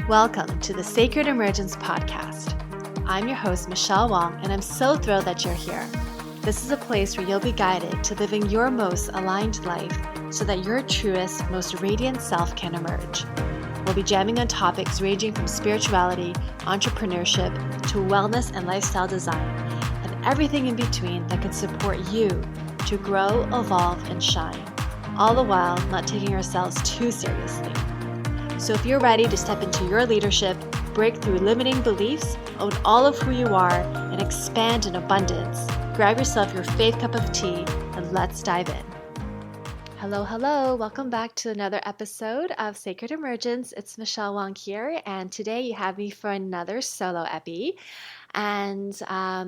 Welcome to the Sacred Emergence Podcast. I'm your host, Michelle Wong, and I'm so thrilled that you're here. This is a place where you'll be guided to living your most aligned life so that your truest, most radiant self can emerge. We'll be jamming on topics ranging from spirituality, entrepreneurship, to wellness and lifestyle design, and everything in between that can support you to grow, evolve, and shine, all the while not taking ourselves too seriously. So if you're ready to step into your leadership, break through limiting beliefs, own all of who you are, and expand in abundance, grab yourself your faith cup of tea and let's dive in. Hello. Welcome back to another episode of Sacred Emergence. It's Michelle Wong here, and today you have me for another solo epi. And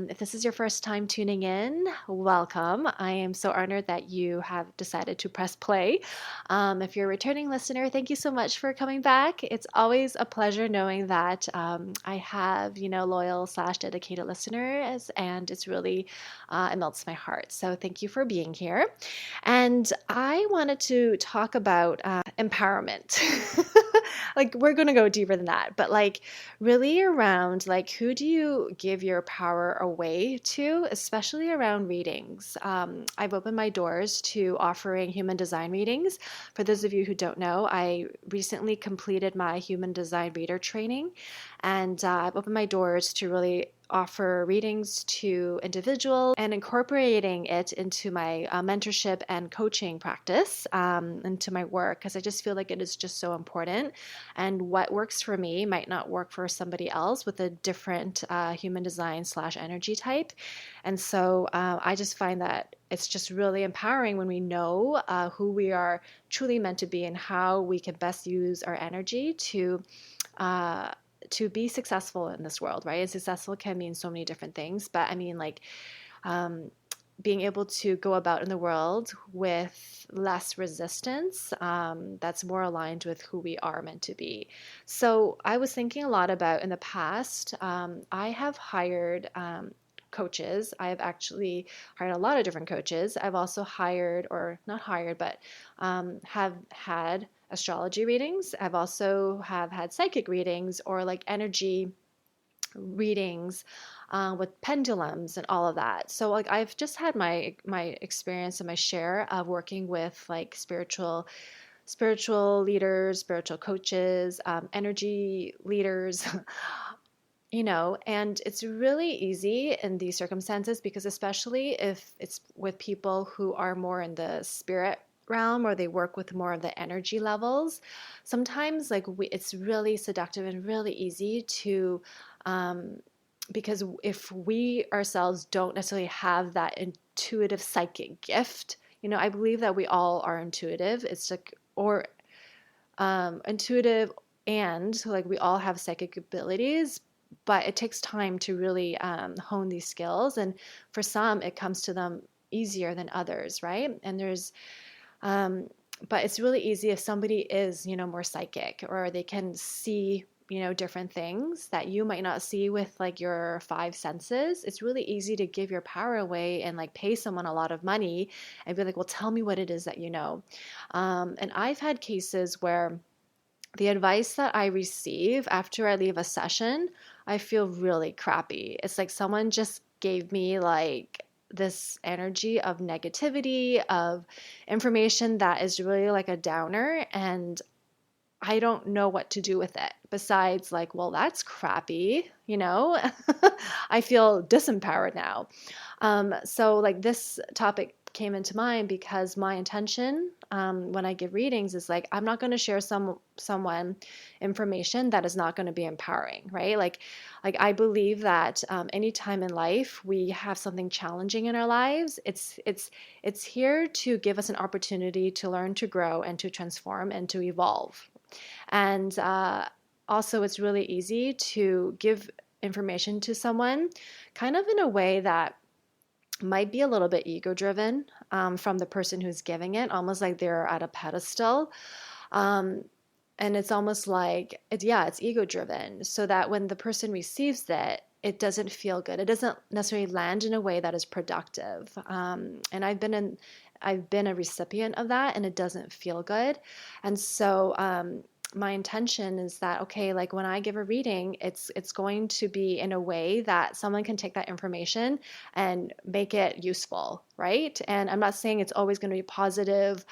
if this is your first time tuning in, welcome. I am so honored that you have decided to press play. If you're a returning listener, thank you so much for coming back. It's always a pleasure knowing that I have, loyal / dedicated listeners, and it's really, it melts my heart. So thank you for being here. And I wanted to talk about empowerment. We're going to go deeper than that, but really around who do you give your power away to, especially around readings. I've opened my doors to offering human design readings. For those of you who don't know, I recently completed my human design reader training, and I've opened my doors to really offer readings to individuals and incorporating it into my mentorship and coaching practice, into my work, because I just feel like it is just so important. And what works for me might not work for somebody else with a different human design / energy type. And so I just find that it's just really empowering when we know who we are truly meant to be and how we can best use our energy to be successful in this world, right? And successful can mean so many different things, but I mean, being able to go about in the world with less resistance, that's more aligned with who we are meant to be. So I was thinking a lot about in the past, I have hired coaches. I have actually hired a lot of different coaches. I've also hired, or not hired, but have had astrology readings. I've also have had psychic readings or energy readings with pendulums and all of that. So I've just had my experience and my share of working with spiritual leaders, spiritual coaches, energy leaders. And it's really easy in these circumstances because especially if it's with people who are more in the spirit realm or they work with more of the energy levels, sometimes it's really seductive and really easy to because if we ourselves don't necessarily have that intuitive psychic gift, I believe that we all are intuitive. It's intuitive, and we all have psychic abilities, but it takes time to really hone these skills. And for some, it comes to them easier than others, right? And there's but it's really easy if somebody is, more psychic, or they can see, different things that you might not see with your five senses. It's really easy to give your power away and pay someone a lot of money and be like, well, tell me what it is that you know. And I've had cases where the advice that I receive after I leave a session, I feel really crappy. It's like someone just gave me this energy of negativity, of information that is really a downer, and I don't know what to do with it besides well, that's crappy, I feel disempowered now. So this topic came into mind because my intention when I give readings is I'm not going to share someone information that is not going to be empowering, right? I believe that any time in life we have something challenging in our lives, it's here to give us an opportunity to learn, to grow, and to transform and to evolve. And also, it's really easy to give information to someone kind of in a way that might be a little bit ego-driven from the person who's giving it, almost like they're at a pedestal. And it's almost it's ego-driven, so that when the person receives it, it doesn't feel good. It doesn't necessarily land in a way that is productive. And I've been I've been a recipient of that and it doesn't feel good. And so my intention is that, okay, like when I give a reading, it's going to be in a way that someone can take that information and make it useful, right? And I'm not saying it's always going to be positive,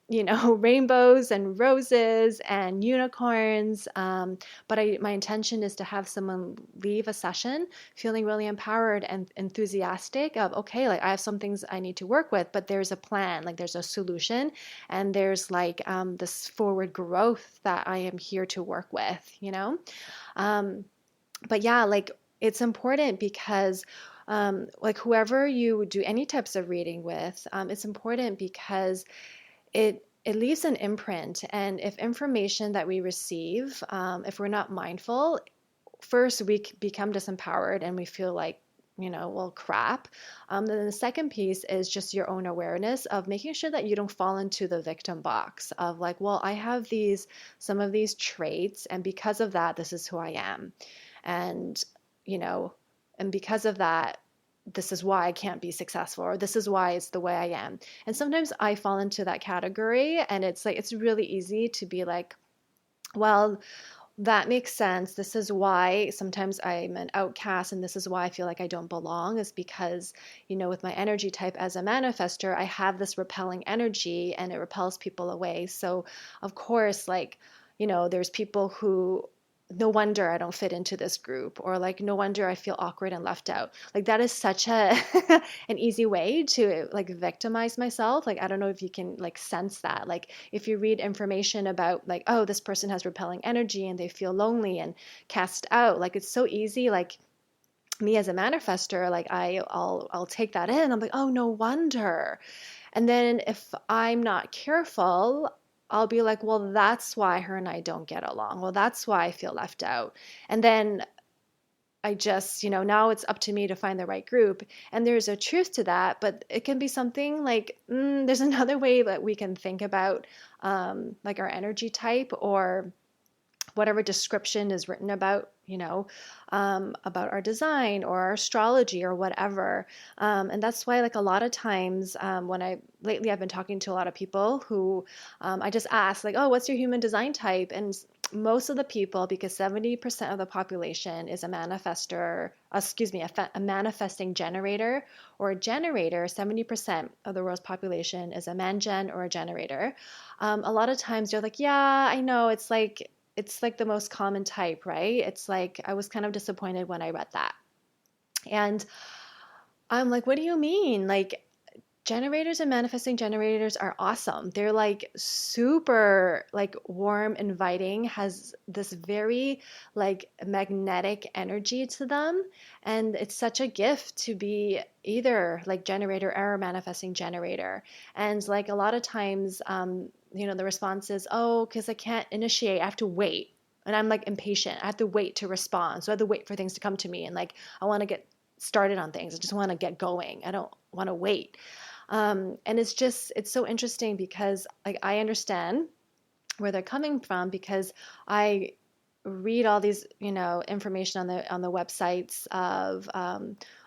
rainbows and roses and unicorns. But my intention is to have someone leave a session feeling really empowered and enthusiastic of, okay, like I have some things I need to work with, but there's a plan, like there's a solution, and there's like this forward growth that I am here to work with. Um, but yeah, like it's important because like whoever you do any types of reading with, it's important because it leaves an imprint. And if information that we receive, if we're not mindful, first we become disempowered and we feel like, well, crap. Then the second piece is just your own awareness of making sure that you don't fall into the victim box of like, well, I have some of these traits, and because of that, this is who I am. And, you know, and because of that, this is why I can't be successful, or this is why it's the way I am. And sometimes I fall into that category, and it's like, it's really easy to be like, well, that makes sense. This is why sometimes I'm an outcast, and this is why I feel like I don't belong, is because, with my energy type as a manifester, I have this repelling energy and it repels people away. So, of course, like, there's people who, no wonder I don't fit into this group, or like, no wonder I feel awkward and left out. Like, that is such a an easy way to like victimize myself. Like, I don't know if you can like sense that. Like, if you read information about like, oh, this person has repelling energy and they feel lonely and cast out, like it's so easy. Like, me as a manifester, like I'll take that in. I'm like, oh, no wonder. And then if I'm not careful, I'll be like, well, that's why her and I don't get along. Well, that's why I feel left out. And then I just, now it's up to me to find the right group. And there's a truth to that, but it can be something like, there's another way that we can think about like our energy type, or whatever description is written about our design or our astrology or whatever. And that's why, like, a lot of times lately I've been talking to a lot of people who I just ask, like, oh, what's your human design type? And most of the people, because 70% of the population is a manifestor, a manifesting generator or a generator. 70% of the world's population is a man-gen or a generator. A lot of times they're like, yeah, I know, it's like the most common type, right? It's like, I was kind of disappointed when I read that. And I'm like, what do you mean? Like, generators and manifesting generators are awesome. They're like super like warm, inviting, has this very like magnetic energy to them. And it's such a gift to be either like generator or manifesting generator. And like a lot of times, the response is, oh, because I can't initiate, I have to wait. And I'm like impatient. I have to wait to respond. So I have to wait for things to come to me. And like, I want to get started on things. I just want to get going. I don't want to wait. And it's so interesting because like I understand where they're coming from, because I read all these, information on the websites of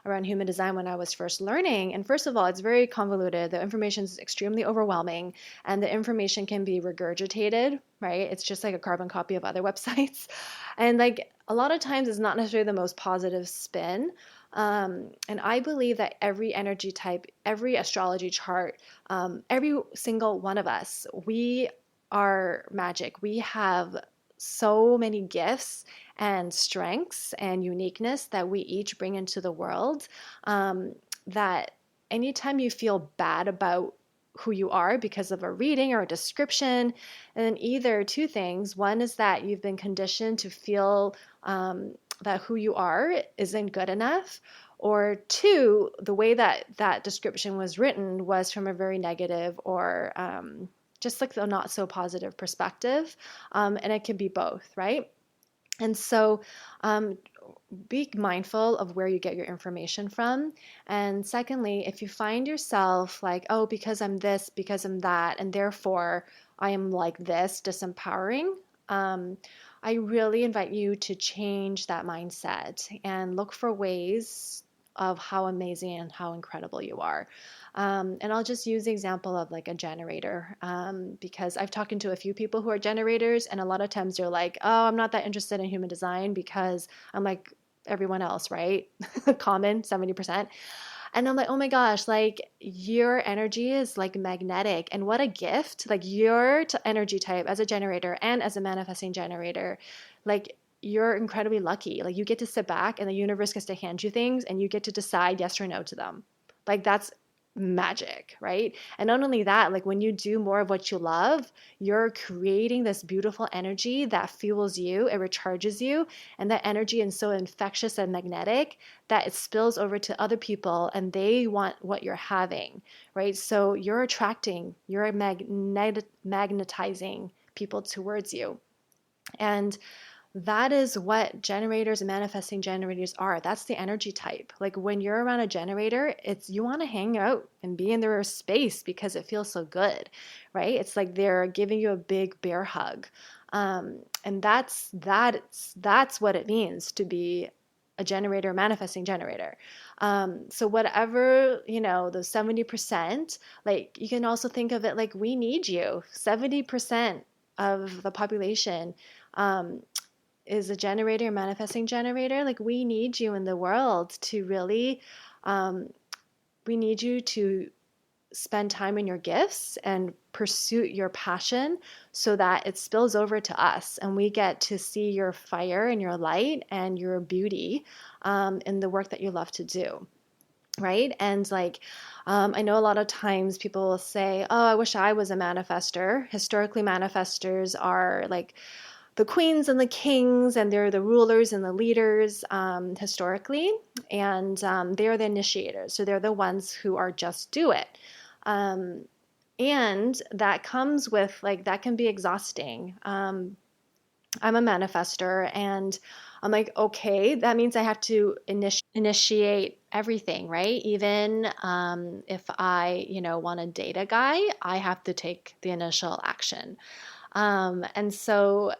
around human design when I was first learning. And first of all, it's very convoluted. The information is extremely overwhelming, and the information can be regurgitated, right? It's just like a carbon copy of other websites. And like a lot of times it's not necessarily the most positive spin. And I believe that every energy type, every astrology chart, every single one of us, we are magic. We have so many gifts and strengths and uniqueness that we each bring into the world, that anytime you feel bad about who you are because of a reading or a description, and then either two things. One is that you've been conditioned to feel that who you are isn't good enough, or two, the way that that description was written was from a very negative or just like the not so positive perspective. And it can be both, right? And so be mindful of where you get your information from. And secondly, if you find yourself like, oh, because I'm this, because I'm that, and therefore I am like this, disempowering, I really invite you to change that mindset and look for ways of how amazing and how incredible you are. And I'll just use the example of like a generator, because I've talked to a few people who are generators, and a lot of times they're like, oh, I'm not that interested in human design because I'm like everyone else, right? Common 70%. And I'm like, oh my gosh, like your energy is like magnetic. And what a gift. Like your energy type as a generator and as a manifesting generator, like you're incredibly lucky. Like you get to sit back and the universe gets to hand you things and you get to decide yes or no to them. Like that's magic, right? And not only that, like when you do more of what you love, you're creating this beautiful energy that fuels you, it recharges you, and that energy is so infectious and magnetic that it spills over to other people and they want what you're having, right? So you're attracting, you're magnetizing people towards you. And that is what generators and manifesting generators are. That's the energy type. Like when you're around a generator, it's you want to hang out and be in their space because it feels so good, right? It's like they're giving you a big bear hug. And that's what it means to be a generator, manifesting generator. So whatever, those 70%, like you can also think of it like we need you. 70% of the population is a generator, a manifesting generator. Like we need you in the world to really, we need you to spend time in your gifts and pursue your passion so that it spills over to us and we get to see your fire and your light and your beauty in the work that you love to do. Right. And like, I know a lot of times people will say, oh, I wish I was a manifester. Historically, manifestors are like the queens and the kings, and they're the rulers and the leaders historically, and they're the initiators. So they're the ones who are just do it. And that comes with like, that can be exhausting. I'm a manifester and I'm like, okay, that means I have to initiate everything, right? Even if I, want to date a guy, I have to take the initial action. And so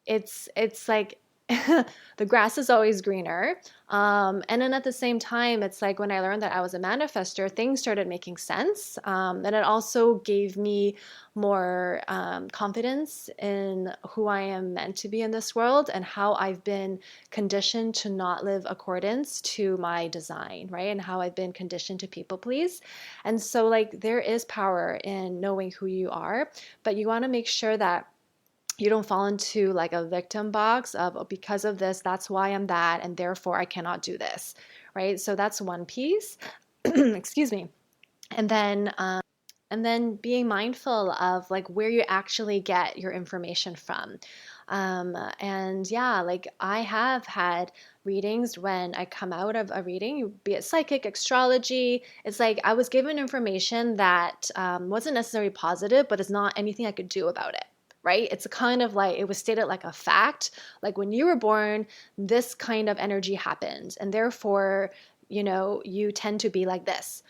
it's like the grass is always greener. And then at the same time, it's like when I learned that I was a manifester, things started making sense. And it also gave me more confidence in who I am meant to be in this world and how I've been conditioned to not live accordance to my design, right? And how I've been conditioned to people please. And so like there is power in knowing who you are, but you want to make sure that you don't fall into like a victim box of, oh, because of this, that's why I'm that, and therefore I cannot do this, right? So that's one piece. Excuse me. And then being mindful of like where you actually get your information from. And yeah, like I have had readings when I come out of a reading, be it psychic, astrology, it's like I was given information that wasn't necessarily positive, but it's not anything I could do about it. Right? It's a kind of like, it was stated like a fact, like when you were born, this kind of energy happened. And therefore, you tend to be like this.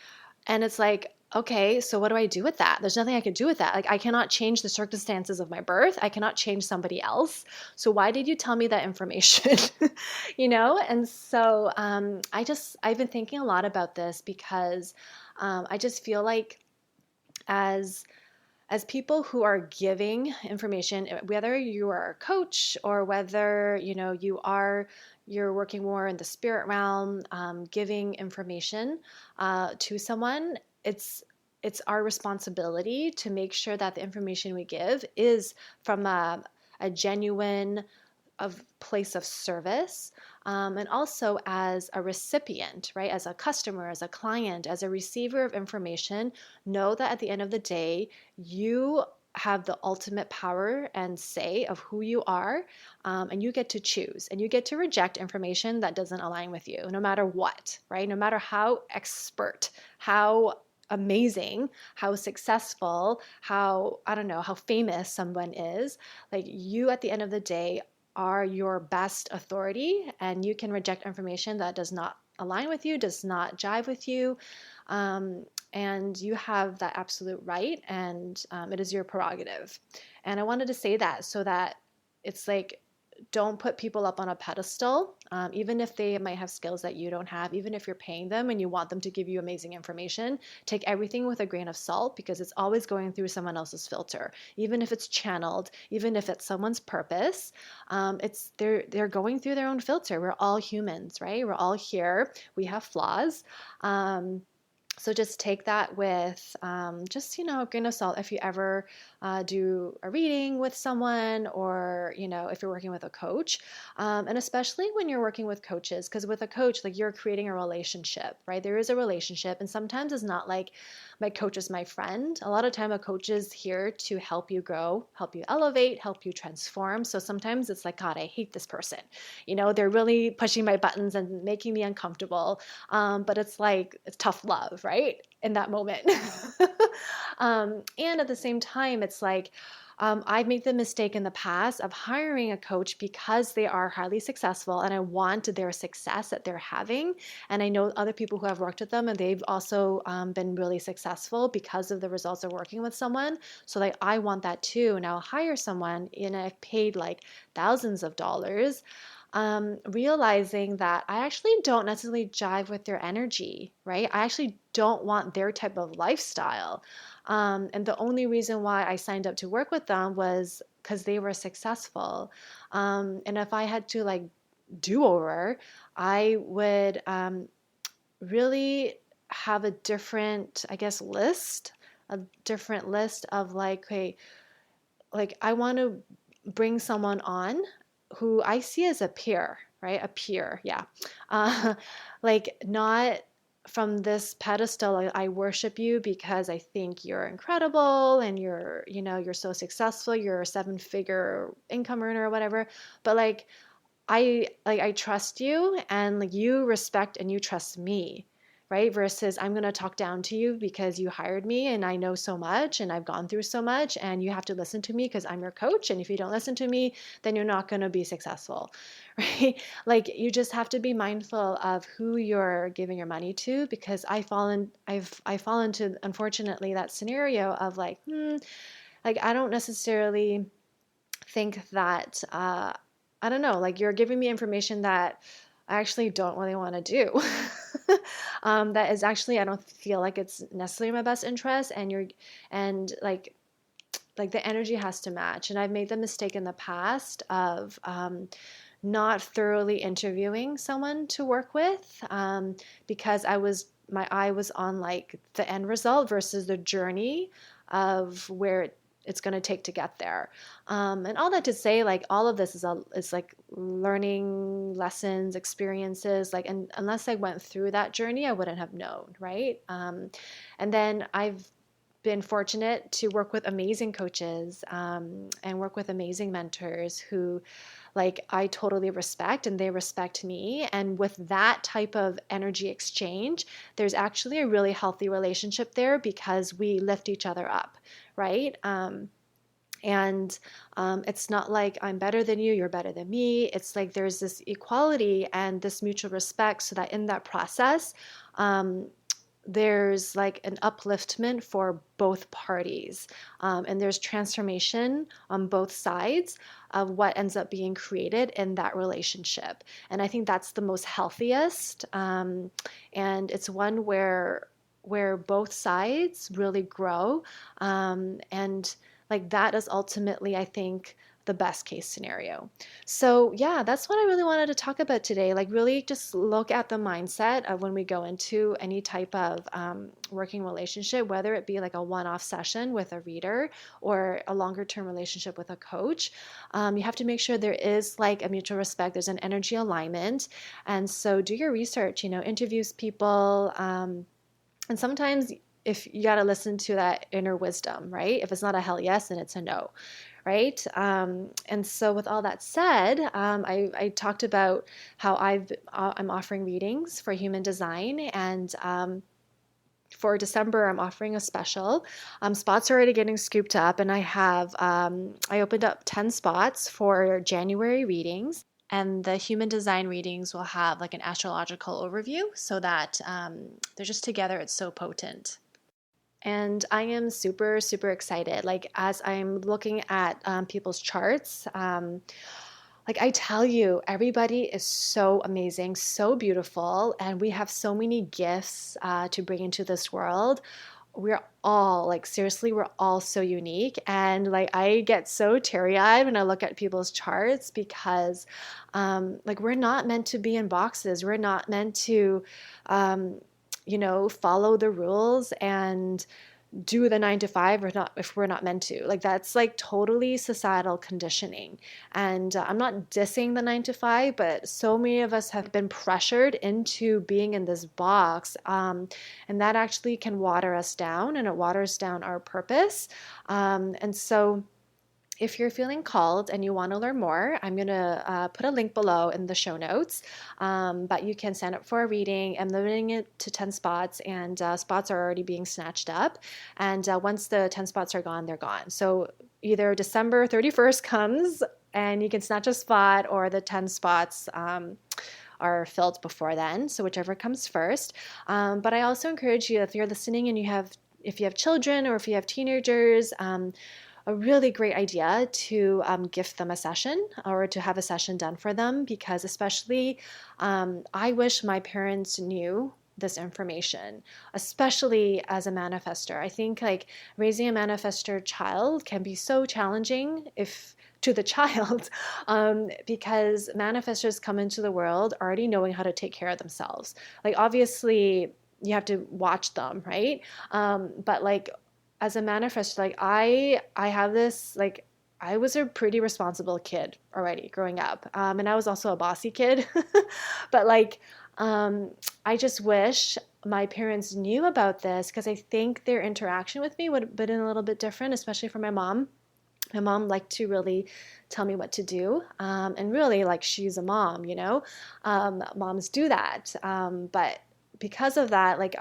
And it's like, okay, so what do I do with that? There's nothing I could do with that. Like I cannot change the circumstances of my birth. I cannot change somebody else. So why did you tell me that information? And so I've been thinking a lot about this because I just feel like as people who are giving information, whether you are a coach or whether you're working more in the spirit realm, giving information to someone, it's our responsibility to make sure that the information we give is from a genuine place of service, and also as a recipient, right? As a customer, as a client, as a receiver of information, know that at the end of the day, you have the ultimate power and say of who you are, and you get to choose and you get to reject information that doesn't align with you, no matter what, right? No matter how expert, how amazing, how successful, how, I don't know, how famous someone is, like you at the end of the day are your best authority, and you can reject information that does not align with you, does not jive with you, and you have that absolute right, and it is your prerogative. And I wanted to say that so that it's like don't put people up on a pedestal, even if they might have skills that you don't have, even if you're paying them and you want them to give you amazing information. Take everything with a grain of salt because it's always going through someone else's filter. Even if it's channeled, even if it's someone's purpose, they're going through their own filter. We're all humans, right? We're all here. We have flaws. So just take that with just, a grain of salt if you ever do a reading with someone, or, if you're working with a coach. And especially when you're working with coaches, because with a coach, like, you're creating a relationship, right? There is a relationship. And sometimes it's not like my coach is my friend. A lot of time a coach is here to help you grow, help you elevate, help you transform. So sometimes it's like, God, I hate this person. They're really pushing my buttons and making me uncomfortable. But it's like, it's tough love, right? In that moment. And at the same time, it's like, I've made the mistake in the past of hiring a coach because they are highly successful and I want their success that they're having. And I know other people who have worked with them and they've also been really successful because of the results of working with someone. So like, I want that too. And I'll hire someone and I've paid like thousands of dollars. Realizing that I actually don't necessarily jive with their energy, right? I actually don't want their type of lifestyle. And the only reason why I signed up to work with them was because they were successful. And if I had to like do over, I would really have a different, I guess, a different list of like, hey, like I want to bring someone on who I see as a peer, right? A peer, yeah. Like not from this pedestal, like, I worship you because I think you're incredible and you're so successful, you're a 7-figure income earner or whatever. But like I trust you and like you respect and you trust me, right? Versus I'm going to talk down to you because you hired me and I know so much and I've gone through so much and you have to listen to me because I'm your coach. And if you don't listen to me, then you're not going to be successful, right? Like you just have to be mindful of who you're giving your money to, because I've fallen into, unfortunately, that scenario of like, like I don't necessarily think that, I don't know, like you're giving me information that I actually don't really want to do. That is actually, I don't feel like it's necessarily in my best interest, and like the energy has to match. And I've made the mistake in the past of not thoroughly interviewing someone to work with, because my eye was on like the end result versus the journey of where it's going to take to get there. And all that to say, like all of this is like learning lessons, experiences, like, and unless I went through that journey, I wouldn't have known, right? And then I've been fortunate to work with amazing coaches, and work with amazing mentors who like I totally respect and they respect me. And with that type of energy exchange, there's actually a really healthy relationship there because we lift each other up, right? And it's not like I'm better than you, you're better than me. It's like there's this equality and this mutual respect, so that in that process, there's like an upliftment for both parties, and there's transformation on both sides of what ends up being created in that relationship. And I think that's the most healthiest, and it's one where both sides really grow, and like that is ultimately, I think, the best case scenario. So yeah, that's what I really wanted to talk about today. Like really just look at the mindset of when we go into any type of working relationship, whether it be like a one-off session with a reader or a longer term relationship with a coach. You have to make sure there is like a mutual respect, there's an energy alignment. And so do your research, interviews people, and sometimes if you got to listen to that inner wisdom, right? If it's not a hell yes, then it's a no, right? And so with all that said, I talked about how I'm offering readings for human design, and for December, I'm offering a special. Spots are already getting scooped up, and I opened up 10 spots for January readings. And the human design readings will have like an astrological overview, so that they're just together. It's so potent. And I am super, super excited. Like as I'm looking at people's charts, Like I tell you, everybody is so amazing, so beautiful, and we have so many gifts to bring into this world. We're all like, seriously, we're all so unique. And like, I get so teary eyed when I look at people's charts because, like, we're not meant to be in boxes. We're not meant to, follow the rules and do the 9 to 5 or not if we're not meant to. Like that's like totally societal conditioning. And I'm not dissing the 9 to 5, but so many of us have been pressured into being in this box, and that actually can water us down, and it waters down our purpose. And so if you're feeling called and you want to learn more, I'm going to put a link below in the show notes. But you can sign up for a reading. I'm limiting it to 10 spots, and spots are already being snatched up. And once the 10 spots are gone, they're gone. So either December 31st comes and you can snatch a spot, or the 10 spots are filled before then. So whichever comes first. But I also encourage you, if you're listening and if you have children or if you have teenagers, a really great idea to gift them a session or to have a session done for them, because especially I wish my parents knew this information, especially as a manifestor. I think like raising a manifestor child can be so challenging to the child because manifestors come into the world already knowing how to take care of themselves. Like obviously you have to watch them, right? But like as a manifestor, like I have this, like I was a pretty responsible kid already growing up. And I was also a bossy kid, but like, I just wish my parents knew about this, because I think their interaction with me would have been a little bit different, especially for my mom. My mom liked to really tell me what to do. And really like she's a mom, moms do that. But because of that, like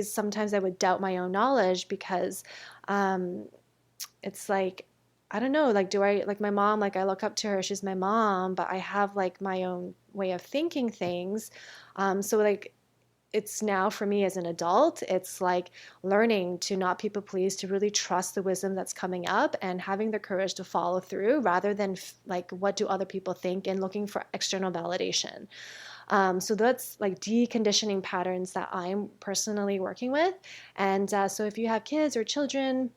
sometimes I would doubt my own knowledge, because it's like, I don't know, like like my mom, like I look up to her, she's my mom, but I have like my own way of thinking things. So like it's now for me as an adult, it's like learning to not people please, to really trust the wisdom that's coming up and having the courage to follow through rather than like what do other people think and looking for external validation. So that's like deconditioning patterns that I'm personally working with. And so if you have kids or children,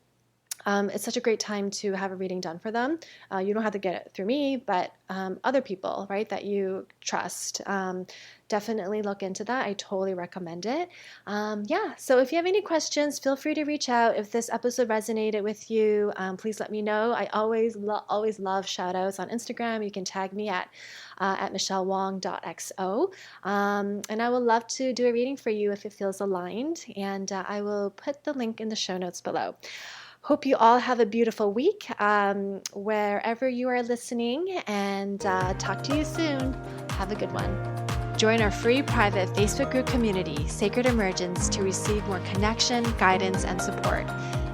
it's such a great time to have a reading done for them. You don't have to get it through me, but other people, right, that you trust. Definitely look into that. I totally recommend it. So if you have any questions, feel free to reach out. If this episode resonated with you, please let me know. I always love shout outs on Instagram. You can tag me at michellewong.xo. And I would love to do a reading for you if it feels aligned. And I will put the link in the show notes below. Hope you all have a beautiful week wherever you are listening, and talk to you soon. Have a good one. Join our free private Facebook group community, Sacred Emergence, to receive more connection, guidance, and support,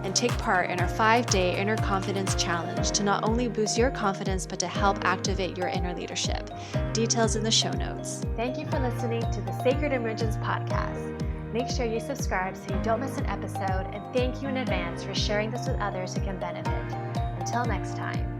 and take part in our 5-day Inner Confidence Challenge to not only boost your confidence, but to help activate your inner leadership. Details in the show notes. Thank you for listening to the Sacred Emergence podcast. Make sure you subscribe so you don't miss an episode, and thank you in advance for sharing this with others who can benefit. Until next time.